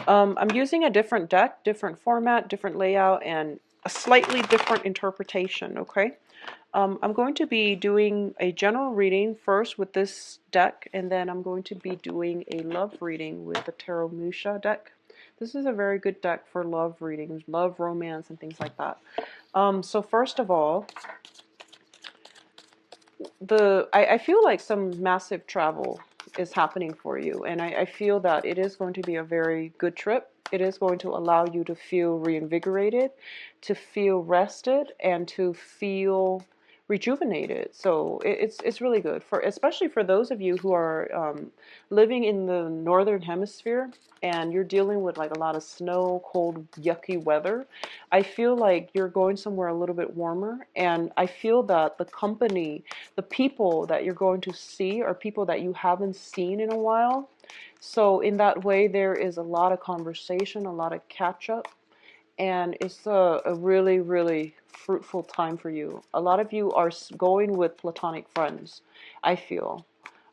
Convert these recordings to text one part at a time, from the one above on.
I'm using a different deck, different format, different layout, and a slightly different interpretation, okay? I'm going to be doing a general reading first with this deck, and then I'm going to be doing a love reading with the Tarot Musha deck. This is a very good deck for love readings, love, romance, and things like that. So first of all, I feel like some massive travel is happening for you, and I feel that it is going to be a very good trip. It is going to allow you to feel reinvigorated, to feel rested, and to feel rejuvenated. So it's really good for, especially for those of you who are living in the northern hemisphere and you're dealing with like a lot of snow, cold, yucky weather. I feel like you're going somewhere a little bit warmer, and I feel that the company, the people that you're going to see are people that you haven't seen in a while. So in that way, there is a lot of conversation, a lot of catch up, and it's a really, really fruitful time for you. A lot of you are going with platonic friends, I feel.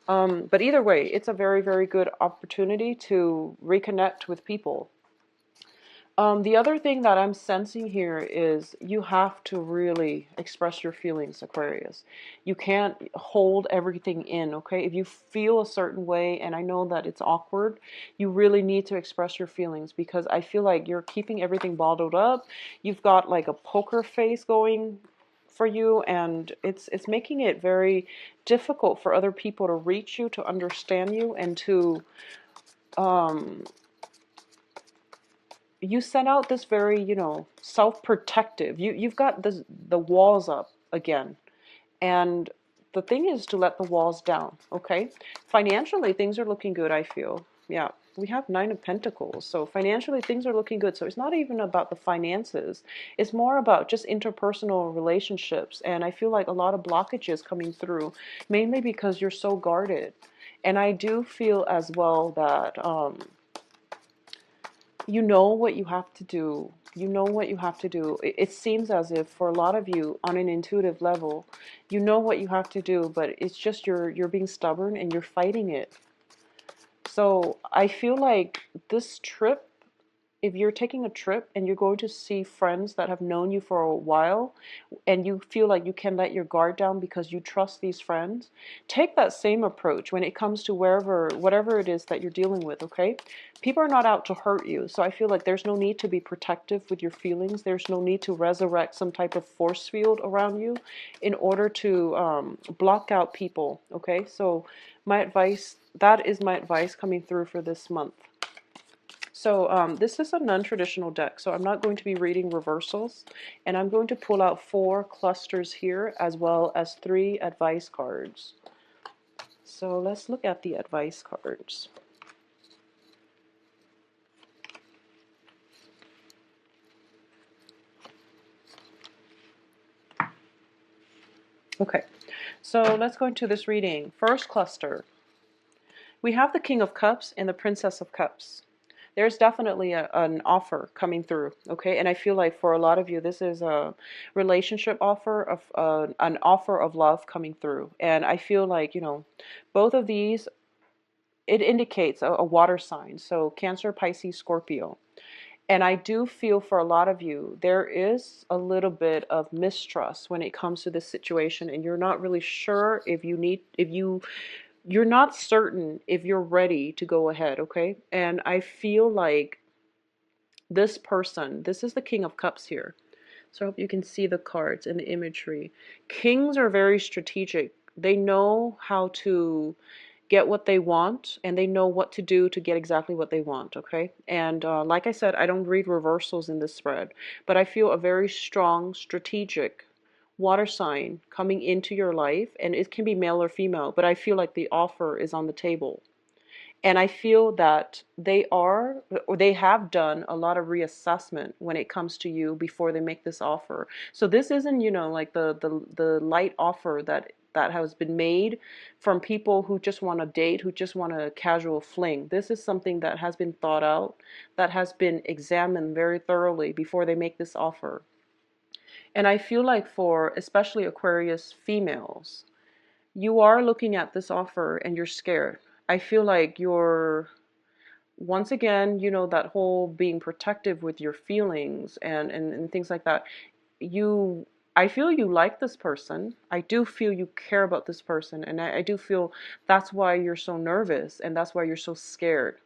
But either way, it's a very, very good opportunity to reconnect with people. The other thing that I'm sensing here is you have to really express your feelings, Aquarius. You can't hold everything in, okay? If you feel a certain way, and I know that it's awkward, you really need to express your feelings, because I feel like you're keeping everything bottled up. You've got like a poker face going for you, and it's making it very difficult for other people to reach you, to understand you, and to um you sent out this very, self-protective. You've got the walls up again. And the thing is to let the walls down, okay? Financially, things are looking good, I feel. Yeah, we have Nine of Pentacles. So financially, things are looking good. So it's not even about the finances. It's more about just interpersonal relationships. And I feel like a lot of blockages coming through, mainly because you're so guarded. And I do feel as well that you know what you have to do. You know what you have to do. It seems as if for a lot of you on an intuitive level, you know what you have to do, but it's just you're being stubborn and you're fighting it. So I feel like this trip, if you're taking a trip and you're going to see friends that have known you for a while, and you feel like you can let your guard down because you trust these friends, take that same approach when it comes to whatever it is that you're dealing with, okay? People are not out to hurt you. So I feel like there's no need to be protective with your feelings. There's no need to resurrect some type of force field around you in order to block out people, okay? So my advice, that is my advice coming through for this month. So this is a non-traditional deck, so I'm not going to be reading reversals, and I'm going to pull out 4 clusters here as well as 3 advice cards. So let's look at the advice cards. Okay, so let's go into this reading. First cluster, we have the King of Cups and the Princess of Cups. There's definitely an offer coming through, okay? And I feel like for a lot of you, this is a relationship offer, of an offer of love coming through. And I feel like, both of these, it indicates a water sign. So Cancer, Pisces, Scorpio. And I do feel for a lot of you, there is a little bit of mistrust when it comes to this situation, and you're not really sure you're not certain if you're ready to go ahead, okay? And I feel like this person, this is the King of Cups here. So I hope you can see the cards and the imagery. Kings are very strategic. They know how to get what they want, and they know what to do to get exactly what they want, okay? And like I said, I don't read reversals in this spread, but I feel a very strong, strategic water sign coming into your life, and it can be male or female, but I feel like the offer is on the table. And I feel that they have done a lot of reassessment when it comes to you before they make this offer. So this isn't, like the light offer that has been made from people who just want to date, who just want a casual fling. This is something that has been thought out, that has been examined very thoroughly before they make this offer. And I feel like for especially Aquarius females, you are looking at this offer and you're scared. I feel like once again, that whole being protective with your feelings and things like that. You, I feel you like this person. I do feel you care about this person. And I do feel that's why you're so nervous and that's why you're so scared.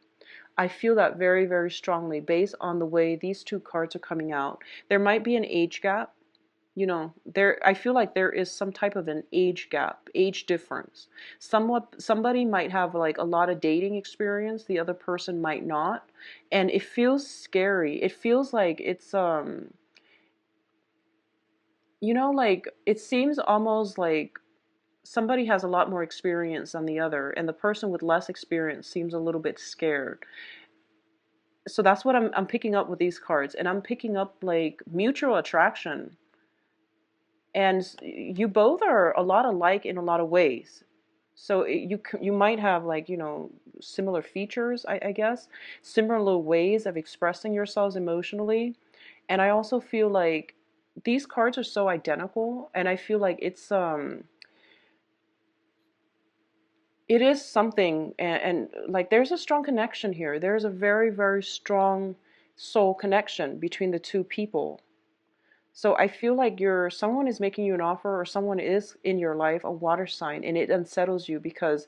I feel that very, very strongly based on the way these two cards are coming out. There might be an age gap. There, I feel like there is some type of an age gap, age difference. Somebody might have like a lot of dating experience, the other person might not, and it feels scary. It feels like it's like it seems almost like somebody has a lot more experience than the other, and the person with less experience seems a little bit scared. So that's what I'm picking up with these cards, and I'm picking up like mutual attraction, and you both are a lot alike in a lot of ways. So you might have like similar features, I guess, similar ways of expressing yourselves emotionally. And I also feel like these cards are so identical, and I feel like it is something, and like there's a strong connection here. There's a very, very strong soul connection between the two people. So I feel like someone is making you an offer, or someone is in your life, a water sign, and it unsettles you because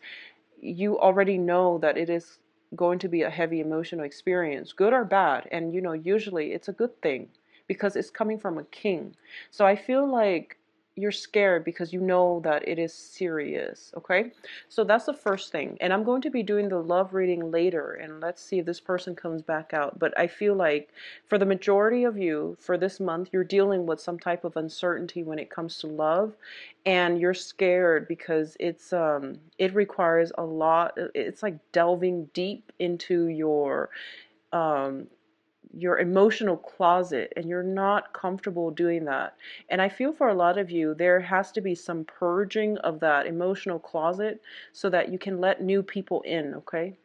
you already know that it is going to be a heavy emotional experience, good or bad. And usually it's a good thing because it's coming from a king. So I feel like you're scared because you know that it is serious. Okay, so that's the first thing. And I'm going to be doing the love reading later, and let's see if this person comes back out. But I feel like for the majority of you for this month, you're dealing with some type of uncertainty when it comes to love, and you're scared because it requires a lot. It's like delving deep into um your emotional closet, and you're not comfortable doing that. And I feel for a lot of you there has to be some purging of that emotional closet so that you can let new people in. Okay,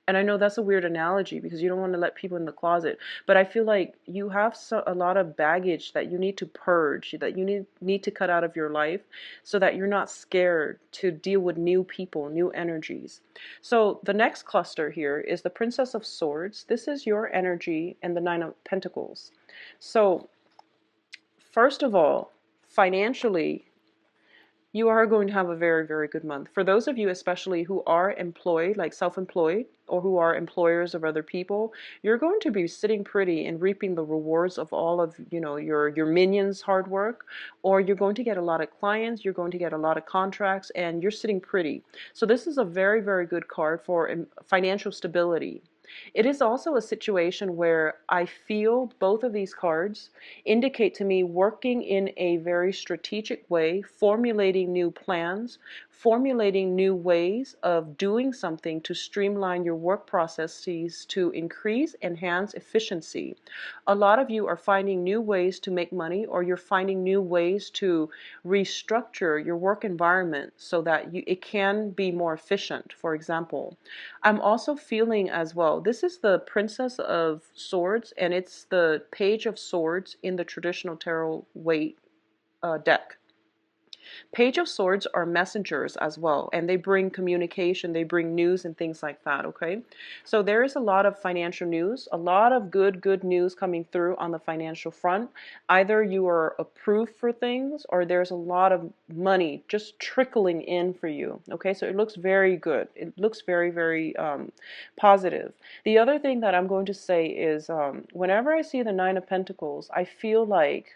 and I know that's a weird analogy because you don't want to let people in the closet, but I feel like you have a lot of baggage that you need to purge, that you need to cut out of your life so that you're not scared to deal with new people, new energies. So the next cluster here is the Princess of Swords. This is your energy, and the Nine of Pentacles. So first of all, financially, you are going to have a very, very good month. For those of you especially who are employed, like self-employed, or who are employers of other people, you're going to be sitting pretty and reaping the rewards of all of, your minions' hard work, or you're going to get a lot of clients, you're going to get a lot of contracts, and you're sitting pretty. So this is a very, very good card for financial stability. It is also a situation where I feel both of these cards indicate to me working in a very strategic way, formulating new plans, formulating new ways of doing something to streamline your work processes to increase, enhance efficiency. A lot of you are finding new ways to make money, or you're finding new ways to restructure your work environment so that it can be more efficient, for example. I'm also feeling as well, this is the Princess of Swords, and it's the Page of Swords in the traditional tarot weight deck. Page of Swords are messengers as well, and they bring communication, they bring news and things like that, okay? So there is a lot of financial news, a lot of good news coming through on the financial front. Either you are approved for things, or there's a lot of money just trickling in for you, okay? So it looks very good. It looks very, very positive. The other thing that I'm going to say is whenever I see the Nine of Pentacles, I feel like,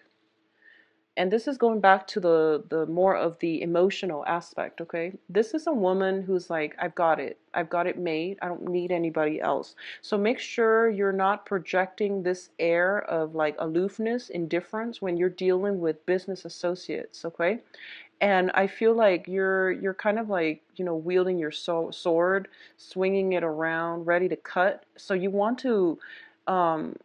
and this is going back to the more of the emotional aspect, okay? This is a woman who's like, I've got it made, I don't need anybody else. So make sure you're not projecting this air of like aloofness, indifference when you're dealing with business associates, okay? And I feel like you're kind of like, wielding your sword, swinging it around, ready to cut. So you want to um,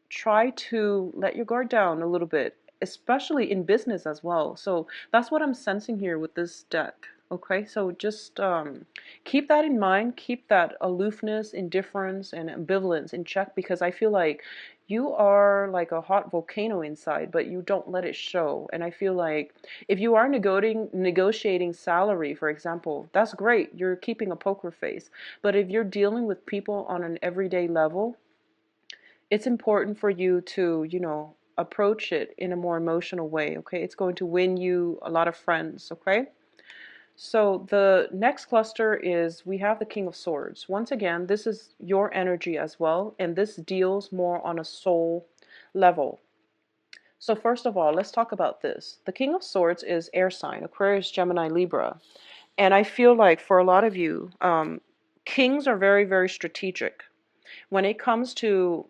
try to let your guard down a little bit, especially in business as well. So that's what I'm sensing here with this deck. Okay, so just keep that in mind. Keep that aloofness, indifference, and ambivalence in check, because I feel like you are like a hot volcano inside, but you don't let it show. And I feel like if you are negotiating salary, for example, that's great. You're keeping a poker face. But if you're dealing with people on an everyday level, it's important for you to, approach it in a more emotional way. Okay, it's going to win you a lot of friends. Okay. So the next cluster is we have the King of Swords. Once again, this is your energy as well, and this deals more on a soul level. So first of all, let's talk about this. The King of Swords is air sign, Aquarius, Gemini, Libra. And I feel like for a lot of you, kings are very, very strategic. When it comes to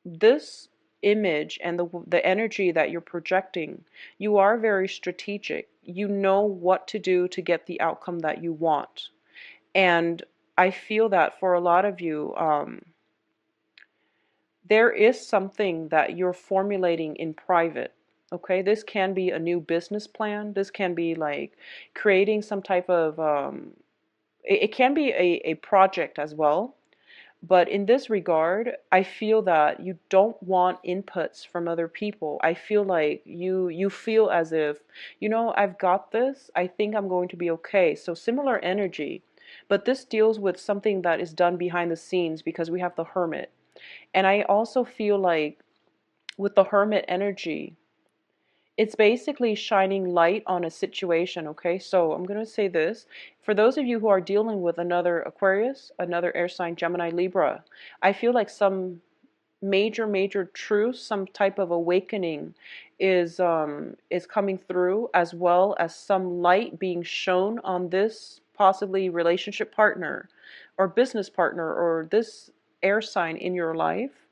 this image and the energy that you're projecting, you are very strategic. You know what to do to get the outcome that you want. And I feel that for a lot of you, there is something that you're formulating in private. Okay, this can be a new business plan. This can be like creating some type of, it can be a project as well. But in this regard, I feel that you don't want inputs from other people. I feel like you feel as if, I've got this. I think I'm going to be okay. So similar energy, but this deals with something that is done behind the scenes because we have the Hermit. And I also feel like with the Hermit energy, it's basically shining light on a situation, okay? So I'm going to say this. For those of you who are dealing with another Aquarius, another air sign, Gemini, Libra, I feel like some major truth, some type of awakening is coming through, as well as some light being shown on this possibly relationship partner or business partner or this air sign in your life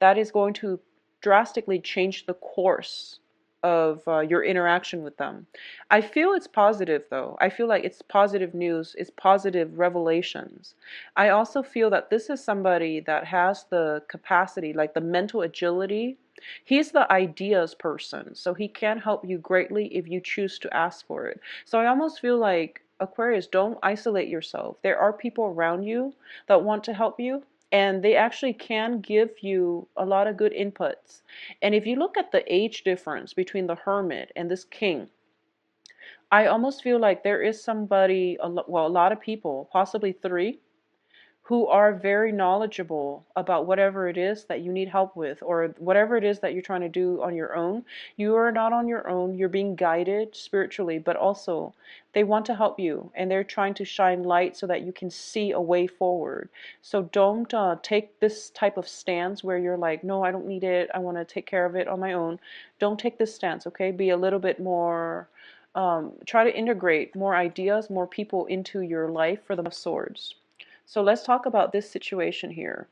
that is going to drastically change the course of your interaction with them. I feel it's positive though. I feel like it's positive news, it's positive revelations. I also feel that this is somebody that has the capacity, like the mental agility. He's the ideas person, so he can help you greatly if you choose to ask for it. So I almost feel like, Aquarius, don't isolate yourself. There are people around you that want to help you, and they actually can give you a lot of good inputs. And if you look at the age difference between the Hermit and this King, I almost feel like there is somebody, well, a lot of people, possibly three, who are very knowledgeable about whatever it is that you need help with, or whatever it is that you're trying to do on your own. You are not on your own. You're being guided spiritually, but also they want to help you, and they're trying to shine light so that you can see a way forward. So don't take this type of stance where you're like, no, I don't need it. I want to take care of it on my own. Don't take this stance, okay? Be a little bit more, try to integrate more ideas, more people into your life for the Swords. So let's talk about this situation here.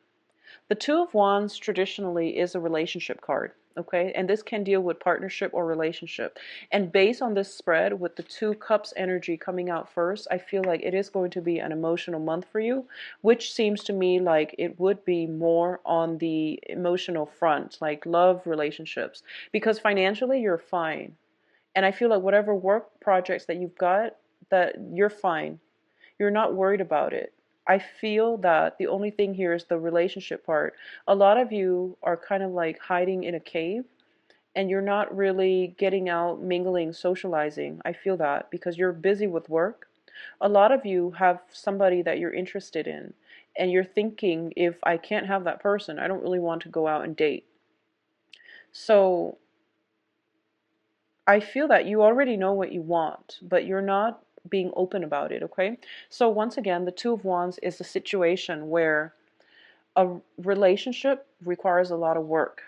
The Two of Wands traditionally is a relationship card, okay? And this can deal with partnership or relationship. And based on this spread with the Two Cups energy coming out first, I feel like it is going to be an emotional month for you, which seems to me like it would be more on the emotional front, like love relationships, because financially you're fine. And I feel like whatever work projects that you've got, that you're fine. You're not worried about it. I feel that the only thing here is the relationship part. A lot of you are kind of like hiding in a cave, and you're not really getting out, mingling, socializing. I feel that because you're busy with work. A lot of you have somebody that you're interested in, and you're thinking, if I can't have that person, I don't really want to go out and date. So I feel that you already know what you want, but you're not being open about it, okay? So once again, the Two of Wands is a situation where a relationship requires a lot of work,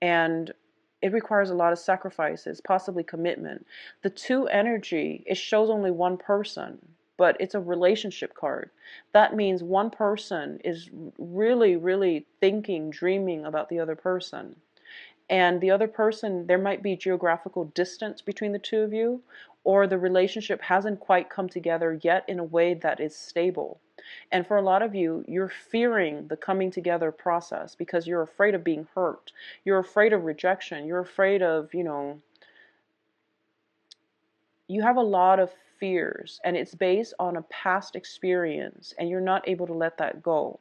and it requires a lot of sacrifices, possibly commitment. The two energy, it shows only one person, but it's a relationship card. That means one person is really thinking, dreaming about the other person. And the other person, there might be geographical distance between the two of you, or the relationship hasn't quite come together yet in a way that is stable. And for a lot of you, you're fearing the coming together process because you're afraid of being hurt. You're afraid of rejection. You're afraid of, you have a lot of fears, and it's based on a past experience, and you're not able to let that go.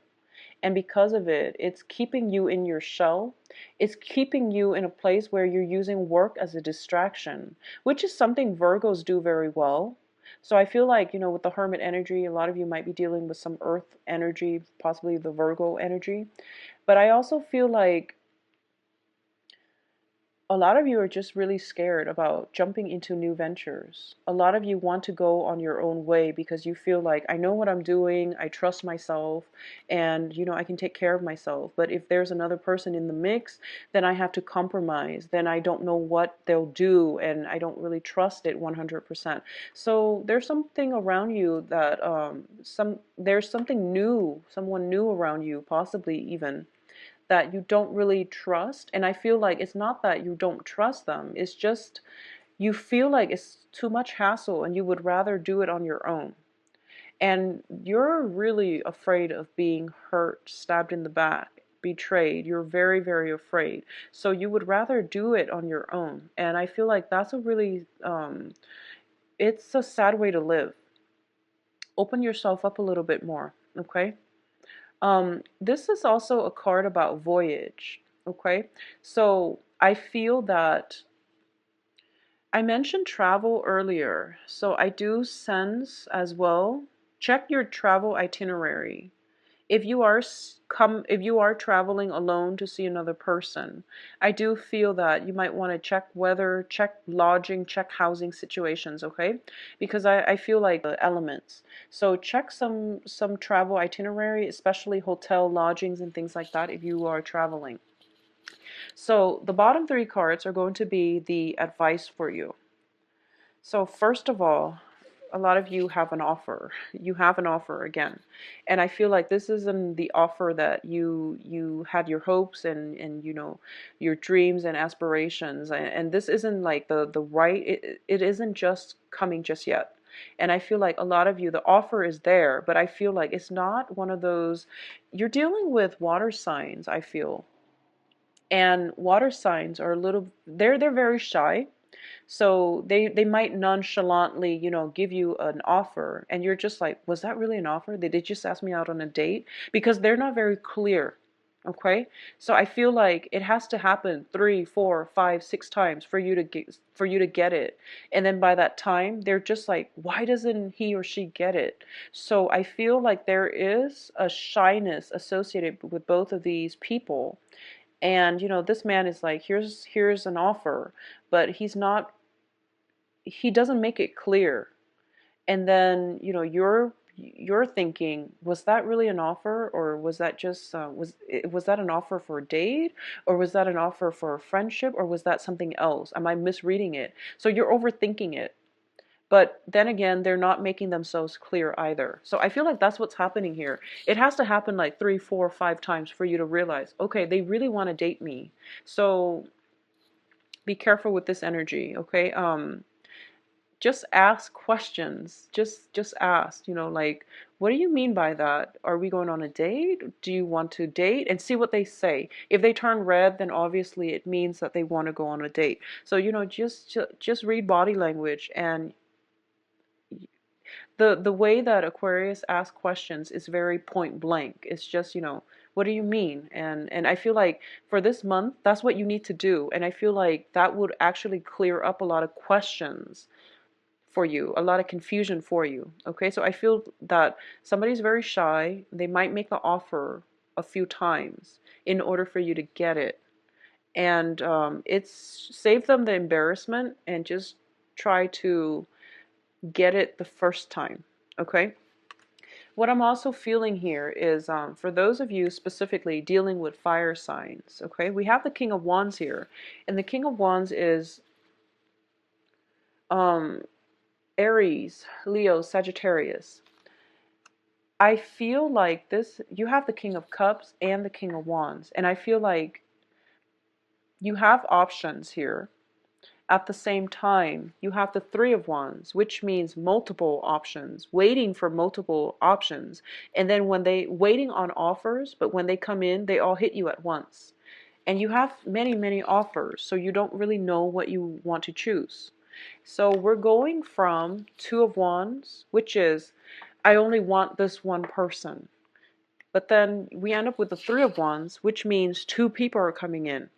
And because of it, it's keeping you in your shell. It's keeping you in a place where you're using work as a distraction, which is something Virgos do very well. So I feel like, with the Hermit energy, a lot of you might be dealing with some earth energy, possibly the Virgo energy. But I also feel like a lot of you are just really scared about jumping into new ventures. A lot of you want to go on your own way because you feel like, I know what I'm doing, I trust myself, and I can take care of myself. But if there's another person in the mix, then I have to compromise. Then I don't know what they'll do, and I don't really trust it 100%. So there's something around you that there's something new, someone new around you, possibly even, that you don't really trust. And I feel like it's not that you don't trust them, it's just you feel like it's too much hassle and you would rather do it on your own. And you're really afraid of being hurt, stabbed in the back, betrayed. You're very, very afraid. So you would rather do it on your own. And I feel like that's a really, it's a sad way to live. Open yourself up a little bit more, okay? This is also a card about voyage, okay? So I feel that I mentioned travel earlier, so I do sense as well, check your travel itinerary. If you are if you are traveling alone to see another person, I do feel that you might want to check weather, check lodging, check housing situations, okay? Because I feel like the elements. So check some travel itinerary, especially hotel lodgings and things like that if you are traveling. So the bottom three cards are going to be the advice for you. So first of all, a lot of you have an offer. You have an offer again. And I feel like this isn't the offer that you had your hopes and your dreams and aspirations. And this isn't like the right, it isn't just coming just yet. And I feel like a lot of you, the offer is there, but I feel like it's not one of those, you're dealing with water signs, I feel. And water signs are a little, they're very shy. So they might nonchalantly, give you an offer, and you're just like, was that really an offer? Did they just ask me out on a date? Because they're not very clear. Okay, so I feel like it has to happen 3, 4, 5, 6 times for you to get it, and then by that time they're just like, why doesn't he or she get it? So I feel like there is a shyness associated with both of these people. And this man is like, here's an offer, but he doesn't make it clear. And then you're thinking, was that really an offer, or was that just was that an offer for a date, or was that an offer for a friendship, or was that something else? Am I misreading it? So you're overthinking it. But then again, they're not making themselves clear either. So I feel like that's what's happening here. It has to happen like 3, 4, 5 times for you to realize, okay, they really want to date me. So be careful with this energy, okay? Just ask questions. Just ask, like, what do you mean by that? Are we going on a date? Do you want to date? And see what they say. If they turn red, then obviously it means that they want to go on a date. So just read body language. And the way that Aquarius asks questions is very point blank. It's just, what do you mean? And I feel like for this month, that's what you need to do. And I feel like that would actually clear up a lot of questions for you, a lot of confusion for you. Okay, so I feel that somebody's very shy. They might make the offer a few times in order for you to get it. And it's save them the embarrassment and just try to get it the first time. Okay. What I'm also feeling here is for those of you specifically dealing with fire signs, okay, we have the King of Wands here, and the King of Wands is Aries, Leo, Sagittarius. I feel like this, you have the King of Cups and the King of Wands, and I feel like you have options here. At the same time, you have the Three of Wands, which means multiple options, waiting for multiple options. And then waiting on offers, but when they come in, they all hit you at once. And you have many, many offers, so you don't really know what you want to choose. So we're going from Two of Wands, which is, I only want this one person. But then we end up with the Three of Wands, which means two people are coming in.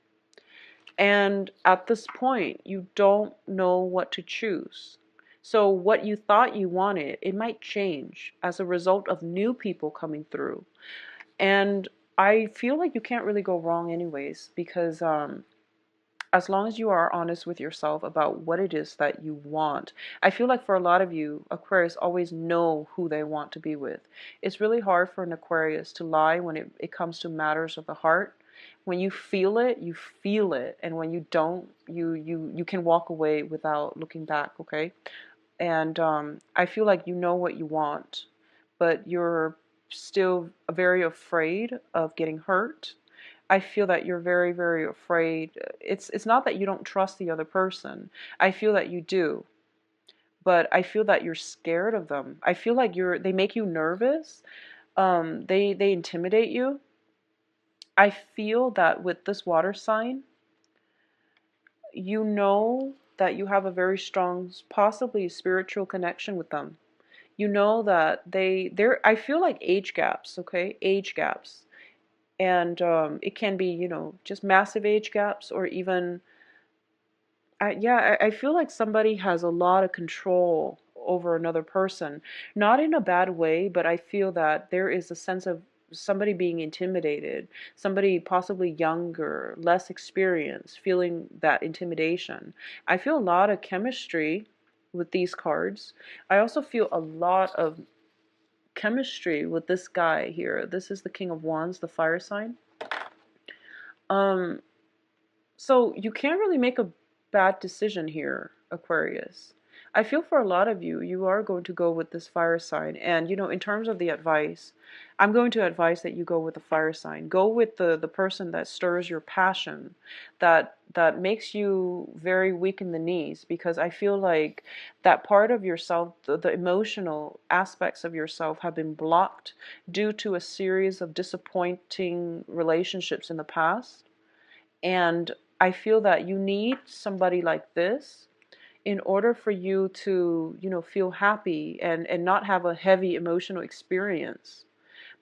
And at this point, you don't know what to choose. So what you thought you wanted, it might change as a result of new people coming through. And I feel like you can't really go wrong anyways, because as long as you are honest with yourself about what it is that you want. I feel like for a lot of you, Aquarius always know who they want to be with. It's really hard for an Aquarius to lie when it comes to matters of the heart. When you feel it, you feel it. And when you don't, you can walk away without looking back, okay? And I feel like you know what you want, but you're still very afraid of getting hurt. I feel that you're very, very afraid. It's not that you don't trust the other person. I feel that you do. But I feel that you're scared of them. I feel like they make you nervous. They intimidate you. I feel that with this water sign, you know that you have a very strong, possibly spiritual connection with them. You know that they're, I feel like age gaps, okay? Age gaps. And it can be, just massive age gaps, or even, I feel like somebody has a lot of control over another person. Not in a bad way, but I feel that there is a sense of somebody being intimidated, somebody possibly younger, less experienced, feeling that intimidation. I feel a lot of chemistry with these cards. I also feel a lot of chemistry with this guy here. This is the King of Wands, the fire sign. Um, so you can't really make a bad decision here, Aquarius. I feel for a lot of you, you are going to go with this fire sign. And, in terms of the advice, I'm going to advise that you go with the fire sign. Go with the person that stirs your passion, that makes you very weak in the knees, because I feel like that part of yourself, the emotional aspects of yourself have been blocked due to a series of disappointing relationships in the past. And I feel that you need somebody like this in order for you to, feel happy and not have a heavy emotional experience.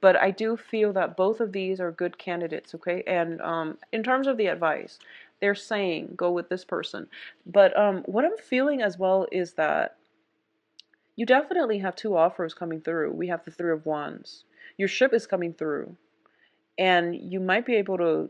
But I do feel that both of these are good candidates, okay? And in terms of the advice, they're saying go with this person. But what I'm feeling as well is that you definitely have two offers coming through. We have the Three of Wands. Your ship is coming through. And you might be able to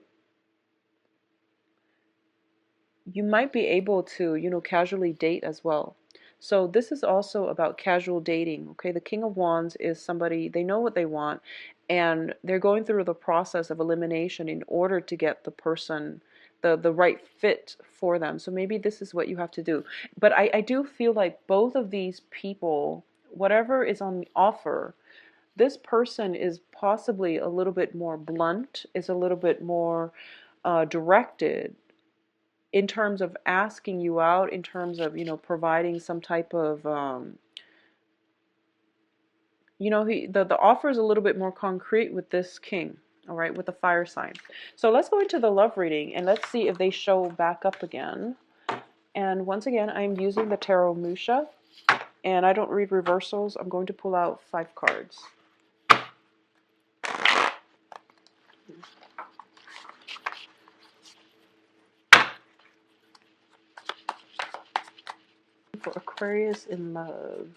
casually date as well. So this is also about casual dating, okay? The King of Wands is somebody, they know what they want, and they're going through the process of elimination in order to get the person, the right fit for them. So maybe this is what you have to do. But I do feel like both of these people, whatever is on the offer, this person is possibly a little bit more blunt, is a little bit more directed in terms of asking you out, in terms of, providing some type of, the offer is a little bit more concrete with this king, all right, with the fire sign. So let's go into the love reading and let's see if they show back up again. And once again, I'm using the Tarot Musha, and I don't read reversals. I'm going to pull out 5 cards. For Aquarius in love.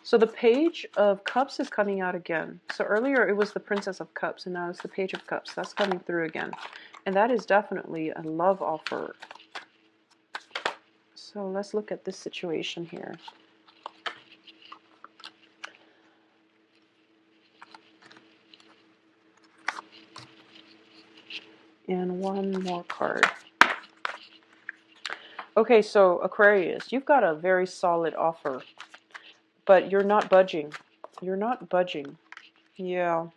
So the Page of Cups is coming out again. So earlier it was the Princess of Cups, and now it's the Page of Cups. That's coming through again. And that is definitely a love offer. So let's look at this situation here. And one more card. Okay, so Aquarius, you've got a very solid offer, but you're not budging. You're not budging. Yeah.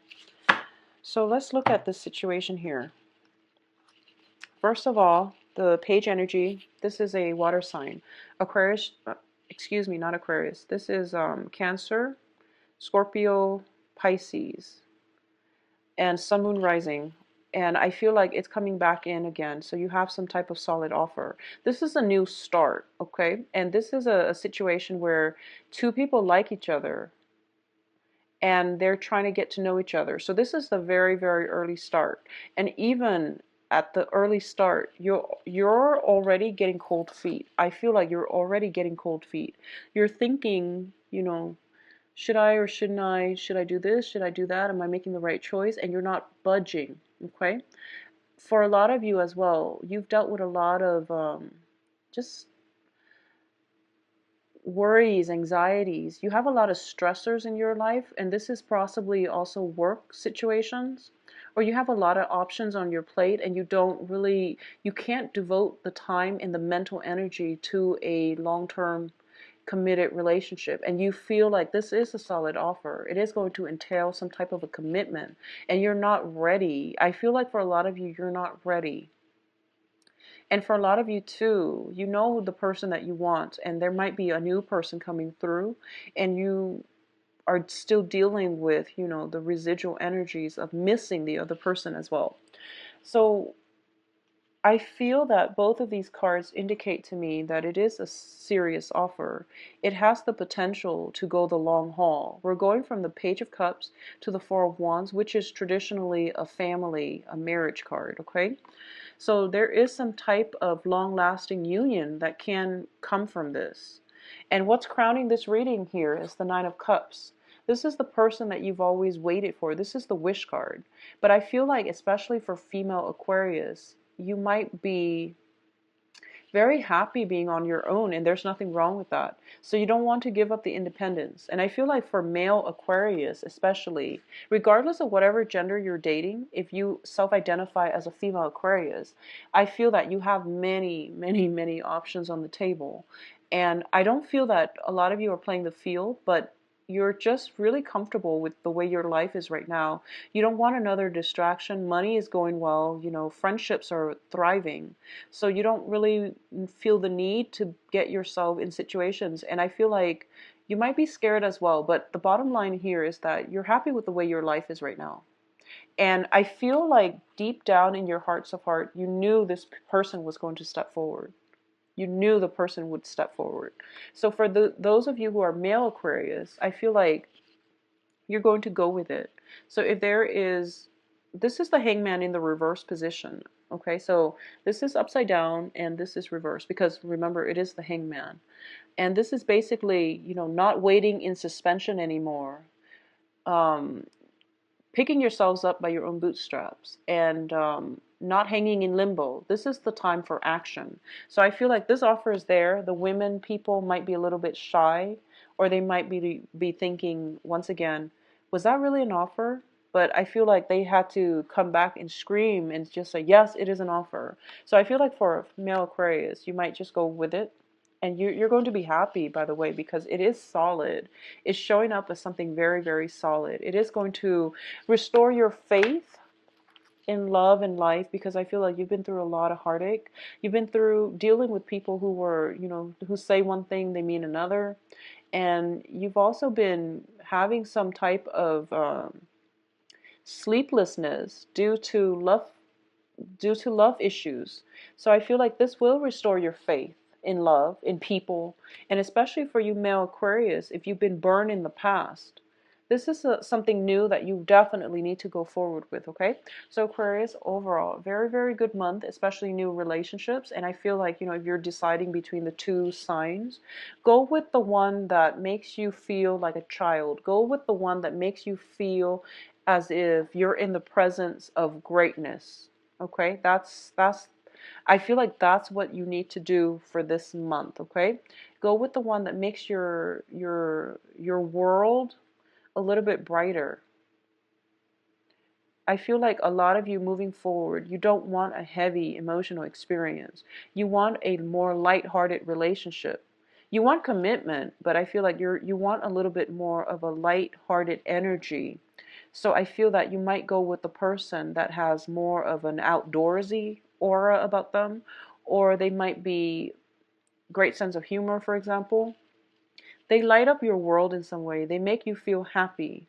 So let's look at this situation here. First of all, the Page energy, this is a water sign. Aquarius, excuse me, not Aquarius. This is Cancer, Scorpio, Pisces, and Sun, Moon, Rising. And I feel like it's coming back in again. So you have some type of solid offer. This is a new start, okay? And this is a situation where two people like each other and they're trying to get to know each other. So this is the very, very early start. And even at the early start, you're already getting cold feet. I feel like you're already getting cold feet. You're thinking, should I or shouldn't I? Should I do this? Should I do that? Am I making the right choice? And you're not budging, okay? For a lot of you as well, you've dealt with a lot of just worries, anxieties. You have a lot of stressors in your life, and this is possibly also work situations, or you have a lot of options on your plate and you can't devote the time and the mental energy to a long-term committed relationship, and you feel like this is a solid offer. It is going to entail some type of a commitment, and you're not ready. I feel like for a lot of you, you're not ready. And for a lot of you too, you know the person that you want, and there might be a new person coming through, and you are still dealing with, the residual energies of missing the other person as well. So I feel that both of these cards indicate to me that it is a serious offer. It has the potential to go the long haul. We're going from the Page of Cups to the Four of Wands, which is traditionally a marriage card, okay? So there is some type of long-lasting union that can come from this. And what's crowning this reading here is the Nine of Cups. This is the person that you've always waited for. This is the wish card. But I feel like, especially for female Aquarius, you might be very happy being on your own, and there's nothing wrong with that. So you don't want to give up the independence. And I feel like for male Aquarius, especially, regardless of whatever gender you're dating, if you self-identify as a female Aquarius, I feel that you have many, many, many options on the table. And I don't feel that a lot of you are playing the field, but you're just really comfortable with the way your life is right now. You don't want another distraction. Money is going well. Friendships are thriving. So you don't really feel the need to get yourself in situations. And I feel like you might be scared as well. But the bottom line here is that you're happy with the way your life is right now. And I feel like deep down in your hearts of heart, you knew this person was going to step forward. You knew the person would step forward. So for those of you who are male Aquarius, I feel like you're going to go with it. So if this is the Hangman in the reverse position. Okay, so this is upside down and this is reverse, because remember, it is the Hangman. And this is basically, not waiting in suspension anymore. Picking yourselves up by your own bootstraps, and not hanging in limbo. This is the time for action. So I feel like this offer is there. The women people might be a little bit shy, or they might be thinking, once again, was that really an offer? But I feel like they had to come back and scream and just say, yes, it is an offer. So I feel like for male Aquarius, you might just go with it. And you're going to be happy, by the way, because it is solid. It's showing up as something very, very solid. It is going to restore your faith in love and life, because I feel like you've been through a lot of heartache. You've been through dealing with people who say one thing, they mean another. And you've also been having some type of sleeplessness due to love issues. So I feel like this will restore your faith in love, in people, and especially for you male Aquarius, if you've been burned in the past. This is something new that you definitely need to go forward with, okay? So Aquarius, overall, very, very good month, especially new relationships. And I feel like, if you're deciding between the two signs, go with the one that makes you feel like a child. Go with the one that makes you feel as if you're in the presence of greatness. Okay, I feel like that's what you need to do for this month, okay? Go with the one that makes your world a little bit brighter. I feel like a lot of you moving forward, you don't want a heavy emotional experience. You want a more lighthearted relationship. You want commitment, but I feel like you want a little bit more of a lighthearted energy. So I feel that you might go with the person that has more of an outdoorsy aura about them, or they might be great sense of humor, for example. They light up your world in some way. They make you feel happy.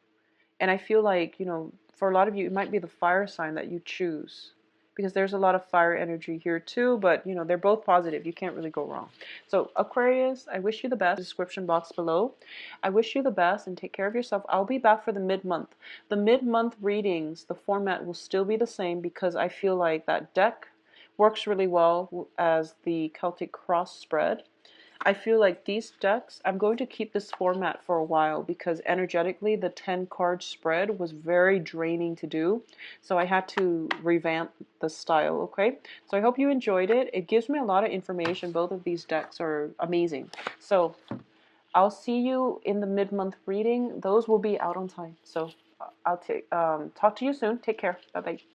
And I feel like, you know, for a lot of you, it might be the fire sign that you choose, because there's a lot of fire energy here too, but you know, they're both positive. You can't really go wrong. So Aquarius, I wish you the best. Description box below. I wish you the best and take care of yourself. I'll be back for the mid-month. The mid-month readings, the format will still be the same, because I feel like that deck works really well as the Celtic cross spread. I feel like these decks, I'm going to keep this format for a while, because energetically the 10 card spread was very draining to do. So I had to revamp the style, okay? So I hope you enjoyed it. It gives me a lot of information. Both of these decks are amazing. So I'll see you in the mid-month reading. Those will be out on time. So I'll talk to you soon. Take care. Bye-bye.